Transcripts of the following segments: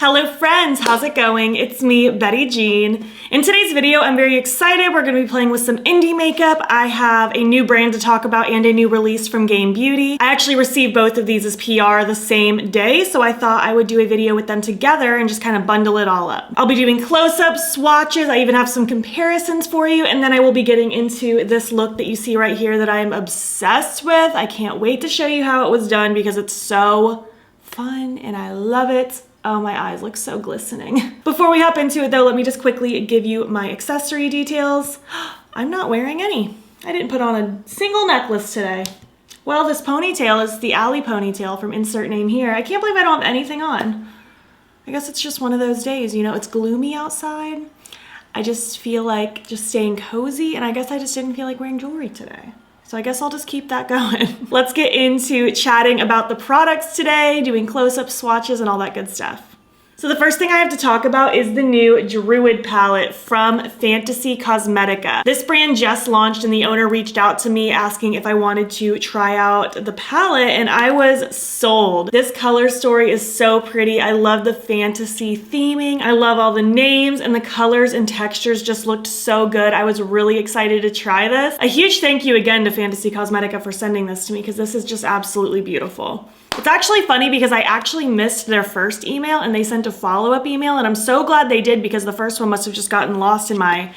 Hello friends, how's it going? It's me, Betty Jean. In today's video, I'm very excited. We're gonna be playing with some indie makeup. I have a new brand to talk about and a new release from Game Beauty. I actually received both of these as PR the same day, so I thought I would do a video with them together and just kind of bundle it all up. I'll be doing close-ups, swatches, I even have some comparisons for you, and then I will be getting into this look that you see right here that I am obsessed with. I can't wait to show you how it was done because it's so fun and I love it. Oh, my eyes look so glistening. Before we hop into it though, let me just quickly give you my accessory details. I'm not wearing any. I didn't put on a single necklace today. Well, this ponytail is the Alley ponytail from insert name here. I can't believe I don't have anything on. I guess it's just one of those days, you know, it's gloomy outside. I just feel like just staying cozy, and I guess I just didn't feel like wearing jewelry today. So I guess I'll just keep that going. Let's get into chatting about the products today, doing close-up swatches and all that good stuff. So the first thing I have to talk about is the new Druid palette from Fantasy Cosmetica. This brand just launched and the owner reached out to me asking if I wanted to try out the palette, and I was sold. This color story is so pretty. I love the fantasy theming. I love all the names, and the colors and textures just looked so good. I was really excited to try this. A huge thank you again to Fantasy Cosmetica for sending this to me because this is just absolutely beautiful. It's actually funny because I actually missed their first email and they sent a follow-up email, and I'm so glad they did because the first one must have just gotten lost in my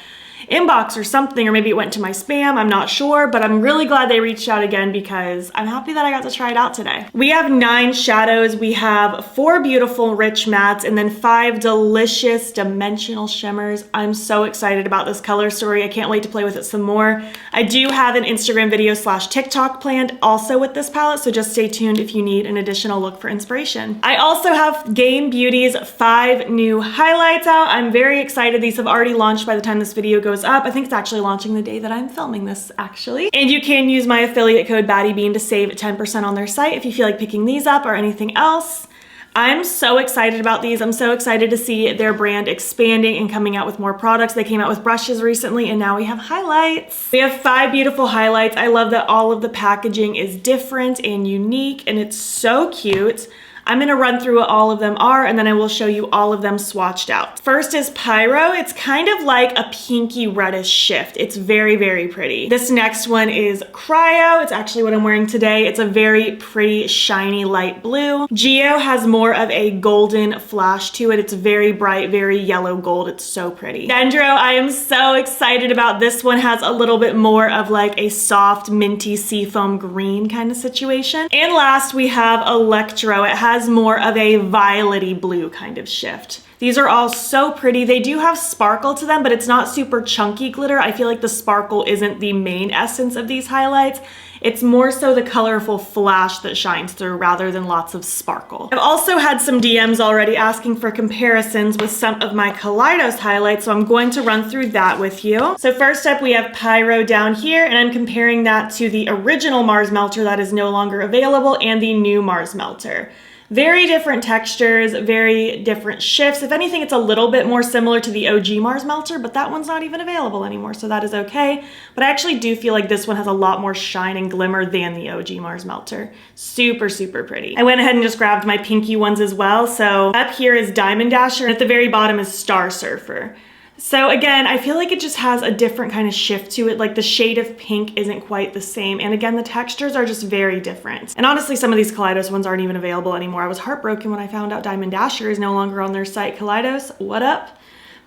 inbox or something, or maybe it went to my spam, I'm not sure, but I'm really glad they reached out again because I'm happy that I got to try it out today. We have 9 shadows, we have 4 beautiful rich mattes, and then 5 delicious dimensional shimmers. I'm so excited about this color story. I can't wait to play with it some more. I do have an Instagram video / TikTok planned also with this palette, so just stay tuned if you need an additional look for inspiration. I also have Game Beauty's 5 new highlights out. I'm very excited. These have already launched by the time this video goes up. I think it's actually launching the day that I'm filming this actually. And you can use my affiliate code battybean to save 10% on their site if you feel like picking these up or anything else. I'm so excited about these. I'm so excited to see their brand expanding and coming out with more products. They came out with brushes recently and now we have highlights. We have 5 beautiful highlights. I love that all of the packaging is different and unique and it's so cute. I'm gonna run through what all of them are and then I will show you all of them swatched out. First is Pyro. It's kind of like a pinky reddish shift. It's very, very pretty. This next one is Cryo. It's actually what I'm wearing today. It's a very pretty, shiny light blue. Geo has more of a golden flash to it. It's very bright, very yellow gold. It's so pretty. Dendro, I am so excited about. This one has a little bit more of like a soft, minty seafoam green kind of situation. And last we have Electro. It has more of a violet-y blue kind of shift. These are all so pretty. They do have sparkle to them, but it's not super chunky glitter. I feel like the sparkle isn't the main essence of these highlights. It's more so the colorful flash that shines through rather than lots of sparkle. I've also had some DMs already asking for comparisons with some of my Kaleidos highlights, so I'm going to run through that with you. So first up, we have Pyro down here, and I'm comparing that to the original Mars Melter that is no longer available and the new Mars Melter. Very different textures, very different shifts. If anything, it's a little bit more similar to the OG Mars Melter, but that one's not even available anymore, so that is okay. But I actually do feel like this one has a lot more shine and glimmer than the OG Mars Melter. Super, super pretty. I went ahead and just grabbed my pinky ones as well. So up here is Diamond Dasher, and at the very bottom is Star Surfer. So again, I feel like it just has a different kind of shift to it. Like the shade of pink isn't quite the same. And again, the textures are just very different. And honestly, some of these Kaleidos ones aren't even available anymore. I was heartbroken when I found out Diamond Dasher is no longer on their site. Kaleidos, what up?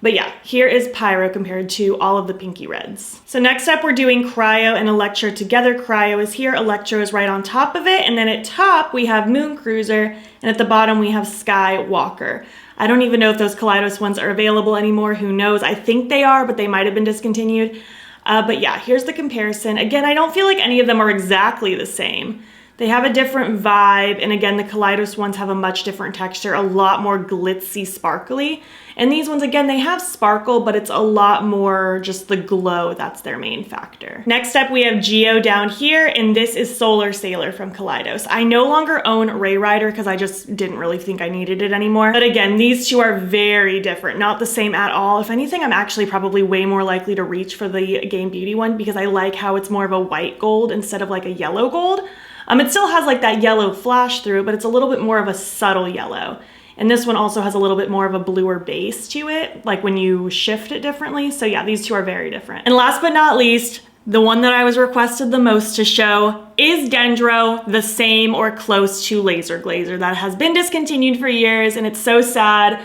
But yeah, here is Pyro compared to all of the pinky reds. So next up, we're doing Cryo and Electro together. Cryo is here, Electro is right on top of it. And then at top, we have Moon Cruiser. And at the bottom, we have Sky Walker. I don't even know if those Kaleidos ones are available anymore. Who knows? I think they are, but they might have been discontinued. But yeah, here's the comparison. Again, I don't feel like any of them are exactly the same. They have a different vibe, and again, the Kaleidos ones have a much different texture, a lot more glitzy, sparkly. And these ones, again, they have sparkle, but it's a lot more just the glow. That's their main factor. Next up, we have Geo down here, and this is Solar Sailor from Kaleidos. I no longer own Ray Rider because I just didn't really think I needed it anymore. But again, these two are very different, not the same at all. If anything, I'm actually probably way more likely to reach for the Game Beauty one because I like how it's more of a white gold instead of like a yellow gold. It still has like that yellow flash through it, but it's a little bit more of a subtle yellow. And this one also has a little bit more of a bluer base to it, like when you shift it differently. So yeah, these two are very different. And last but not least, the one that I was requested the most to show is Dendro, the same or close to Laser Glazer. That has been discontinued for years and it's so sad.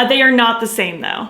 They are not the same though.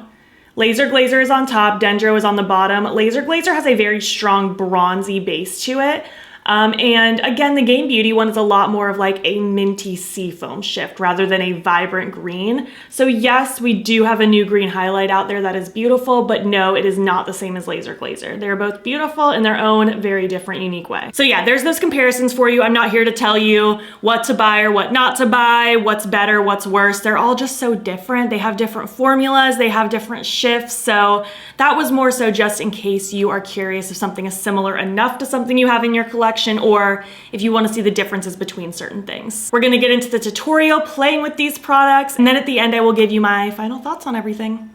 Laser Glazer is on top, Dendro is on the bottom. Laser Glazer has a very strong bronzy base to it. And again, the Game Beauty one is a lot more of like a minty seafoam shift rather than a vibrant green. So yes, we do have a new green highlight out there that is beautiful, but no, it is not the same as Laser Glazer. They're both beautiful in their own very different, unique way. So yeah, there's those comparisons for you. I'm not here to tell you what to buy or what not to buy, what's better, what's worse. They're all just so different. They have different formulas, they have different shifts. So that was more so just in case you are curious if something is similar enough to something you have in your collection, or if you want to see the differences between certain things. We're going to get into the tutorial playing with these products, and then at the end I will give you my final thoughts on everything.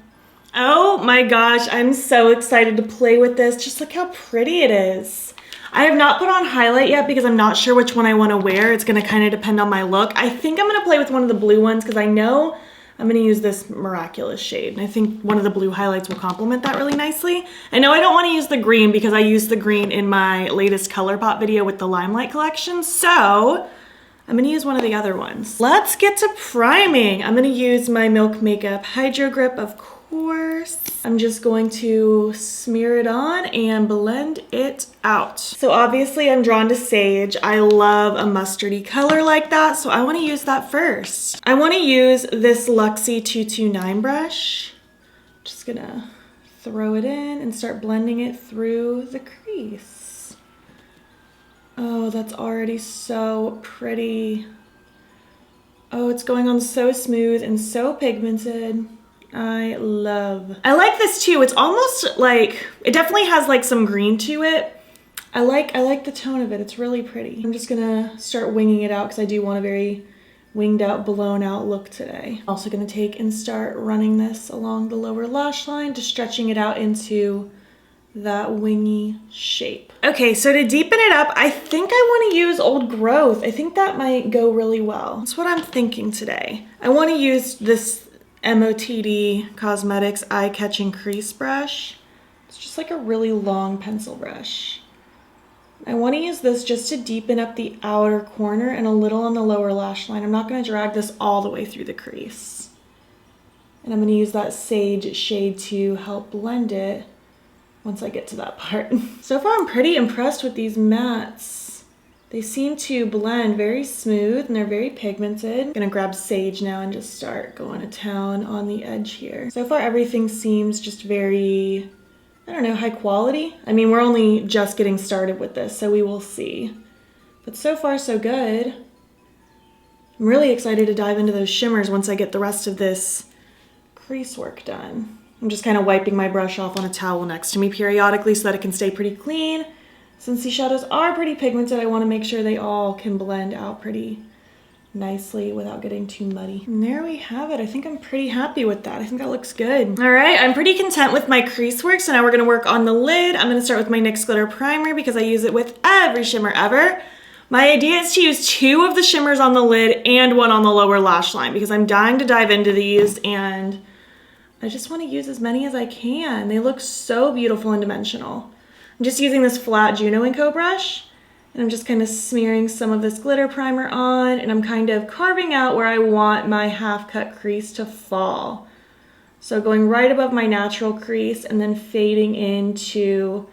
Oh my gosh, I'm so excited to play with this. Just look how pretty it is. I have not put on highlight yet because I'm not sure which one I want to wear. It's going to kind of depend on my look. I think I'm going to play with one of the blue ones because I know I'm gonna use this Miraculous shade, and I think one of the blue highlights will complement that really nicely. I know I don't wanna use the green because I used the green in my latest Colourpop video with the Limelight collection, so I'm gonna use one of the other ones. Let's get to priming. I'm gonna use my Milk Makeup Hydro Grip, of course. I'm just going to smear it on and blend it out. So obviously I'm drawn to Sage. I love a mustardy color like that, so I want to use that first. I want to use this Luxie 229 brush. Just gonna throw it in and start blending it through the crease. Oh, that's already so pretty. Oh, it's going on so smooth and so pigmented. I like this too. It's almost like, it definitely has like some green to it. I like the tone of it. It's really pretty. I'm just gonna start winging it out because I do want a very winged out, blown out look today. Also gonna take and start running this along the lower lash line, just stretching it out into that wingy shape. Okay, so to deepen it up, I think I want to use Old Growth. I think that might go really well. That's what I'm thinking today. I want to use this MOTD Cosmetics Eye Catching Crease Brush. It's just like a really long pencil brush. I want to use this just to deepen up the outer corner and a little on the lower lash line. I'm not going to drag this all the way through the crease. And I'm going to use that Sage shade to help blend it once I get to that part. So far I'm pretty impressed with these mattes. They seem to blend very smooth and they're very pigmented. I'm gonna grab Sage now and just start going to town on the edge here. So far everything seems just very, I don't know, high quality. I mean, we're only just getting started with this, so we will see. But so far so good. I'm really excited to dive into those shimmers once I get the rest of this crease work done. I'm just kind of wiping my brush off on a towel next to me periodically so that it can stay pretty clean. Since these shadows are pretty pigmented, I want to make sure they all can blend out pretty nicely without getting too muddy. And there we have it. I think I'm pretty happy with that. I think that looks good. All right, I'm pretty content with my crease work, so now we're going to work on the lid. I'm going to start with my NYX Glitter Primer because I use it with every shimmer ever. My idea is to use 2 of the shimmers on the lid and 1 on the lower lash line because I'm dying to dive into these and I just want to use as many as I can. They look so beautiful and dimensional. I'm just using this flat Juno & Co brush, and I'm just kind of smearing some of this glitter primer on, and I'm kind of carving out where I want my half cut crease to fall. So going right above my natural crease and then fading into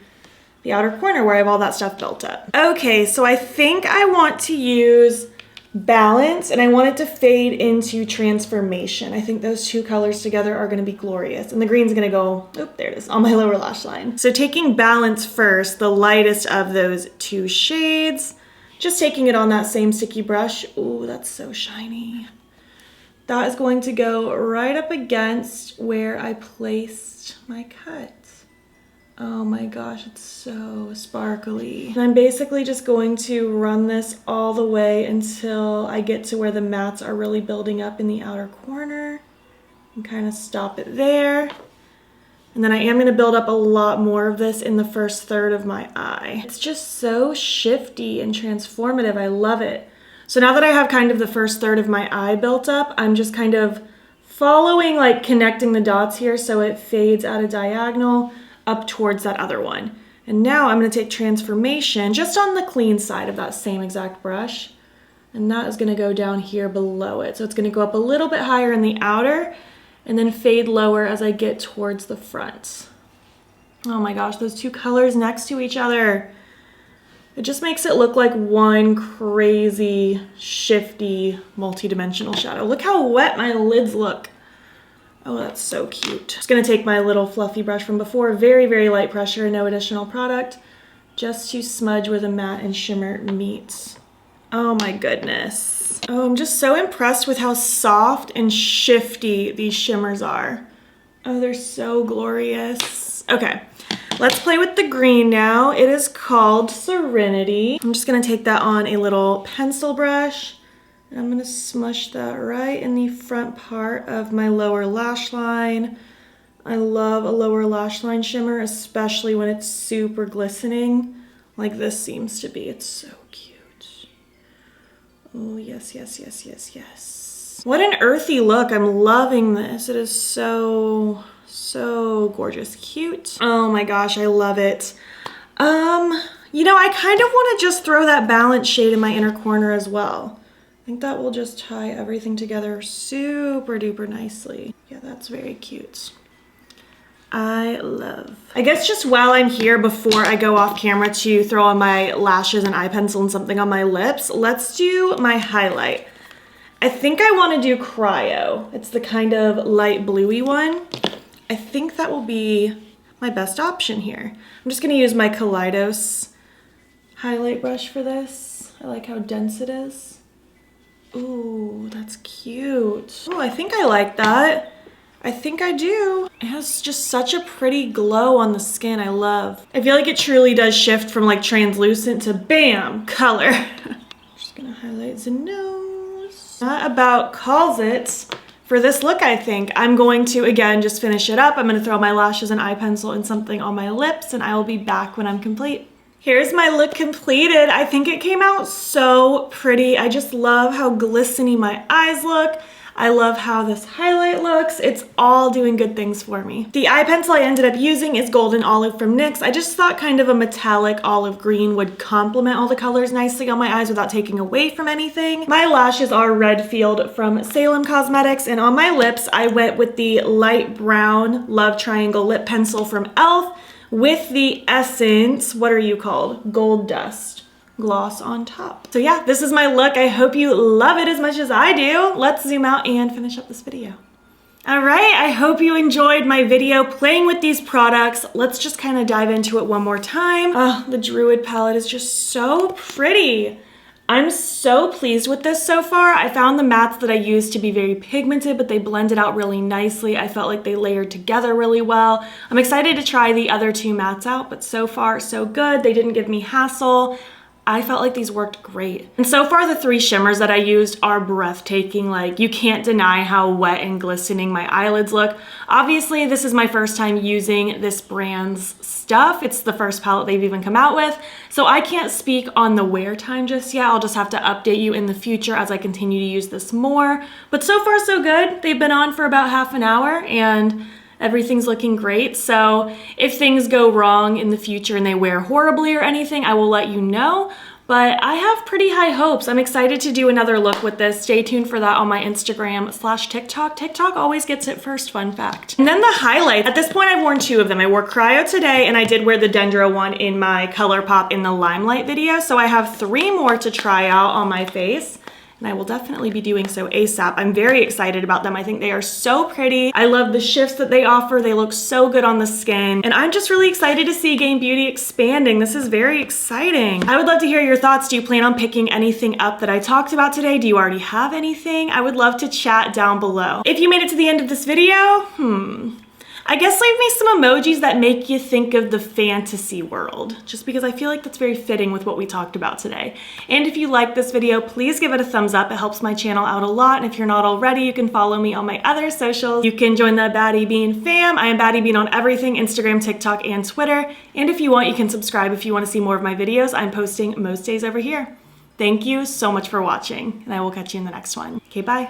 the outer corner where I have all that stuff built up. Okay, so I think I want to use Balance, and I want it to fade into Transformation. I think those 2 colors together are gonna be glorious. And the green's gonna go, oop, there it is, on my lower lash line. So taking Balance first, the lightest of those 2 shades, just taking it on that same sticky brush. Ooh, that's so shiny. That is going to go right up against where I placed my cut. Oh my gosh, it's so sparkly. And I'm basically just going to run this all the way until I get to where the mattes are really building up in the outer corner and kind of stop it there. And then I am going to build up a lot more of this in the first third of my eye. It's just so shifty and transformative. I love it. So now that I have kind of the first third of my eye built up, I'm just kind of following, like connecting the dots here so it fades at a diagonal up towards that other one. And now I'm gonna take Transformation just on the clean side of that same exact brush. And that is gonna go down here below it. So it's gonna go up a little bit higher in the outer and then fade lower as I get towards the front. Oh my gosh, those two colors next to each other. It just makes it look like one crazy, shifty, multi-dimensional shadow. Look how wet my lids look. Oh, that's so cute. Just gonna take my little fluffy brush from before, very, very light pressure, no additional product, just to smudge where the matte and shimmer meet. Oh my goodness. Oh, I'm just so impressed with how soft and shifty these shimmers are. Oh, they're so glorious. Okay. Let's play with the green now. It is called Serenity. I'm just gonna take that on a little pencil brush and I'm gonna smush that right in the front part of my lower lash line. I love a lower lash line shimmer, especially when it's super glistening, like this seems to be. It's so cute. Oh, yes, yes, yes, yes, yes. What an earthy look. I'm loving this. It is so gorgeous. Cute. Oh my gosh, I love it. You know, I kind of want to just throw that balance shade in my inner corner as well. I think that will just tie everything together super duper nicely. Yeah, that's very cute. I guess just while I'm here, before I go off camera to throw on my lashes and eye pencil and something on my lips, let's do my highlight. I think I want to do Cryo. It's the kind of light bluey one. I think that will be my best option here. I'm just gonna use my Kaleidos highlight brush for this. I like how dense it is. Ooh, that's cute. Oh, I think I like that. I think I do. It has just such a pretty glow on the skin. I love. I feel like it truly does shift from like translucent to bam, color. Just gonna highlight the nose. That about calls it for this look, I think. I'm going to, again, just finish it up. I'm gonna throw my lashes and eye pencil and something on my lips, and I will be back when I'm complete. Here's my look completed. I think it came out so pretty. I just love how glistening my eyes look. I love how this highlight looks. It's all doing good things for me. The eye pencil I ended up using is Golden Olive from NYX. I just thought kind of a metallic olive green would complement all the colors nicely on my eyes without taking away from anything. My lashes are Redfield from Salon Cosmetics, and on my lips, I went with the light brown Love Triangle lip pencil from e.l.f. with the Essence, what are you called? Gold Dust gloss on top. So yeah, this is my look. I hope you love it as much as I do. Let's zoom out and finish up this video. All right, I hope you enjoyed my video playing with these products. Let's just kind of dive into it one more time. Oh, the Druid palette is just so pretty. I'm so pleased with this so far. I found the mattes that I used to be very pigmented, but they blended out really nicely. I felt like they layered together really well. I'm excited to try the other two mattes out, but so far so good. They didn't give me hassle. I felt like these worked great. And so far the three shimmers that I used are breathtaking. Like, you can't deny how wet and glistening my eyelids look. Obviously, this is my first time using this brand's stuff. It's the first palette they've even come out with. So I can't speak on the wear time just yet. I'll just have to update you in the future as I continue to use this more. But so far so good. They've been on for about half an hour and everything's looking great. So if things go wrong in the future and they wear horribly or anything, I will let you know. But I have pretty high hopes. I'm excited to do another look with this. Stay tuned for that on my Instagram/TikTok. TikTok always gets it first, fun fact. And then the highlights. At this point, I've worn two of them. I wore Cryo today, and I did wear the Dendro one in my Colourpop in the Limelight video. So I have three more to try out on my face. And I will definitely be doing so ASAP. I'm very excited about them. I think they are so pretty. I love the shifts that they offer. They look so good on the skin. And I'm just really excited to see Game Beauty expanding. This is very exciting. I would love to hear your thoughts. Do you plan on picking anything up that I talked about today? Do you already have anything? I would love to chat down below. If you made it to the end of this video, I guess leave me some emojis that make you think of the fantasy world, just because I feel like that's very fitting with what we talked about today. And if you like this video, please give it a thumbs up. It helps my channel out a lot. And if you're not already, you can follow me on my other socials. You can join the battybean fam. I am battybean on everything, Instagram, TikTok, and Twitter. And if you want, you can subscribe if you want to see more of my videos. I'm posting most days over here. Thank you so much for watching, and I will catch you in the next one. Okay, bye.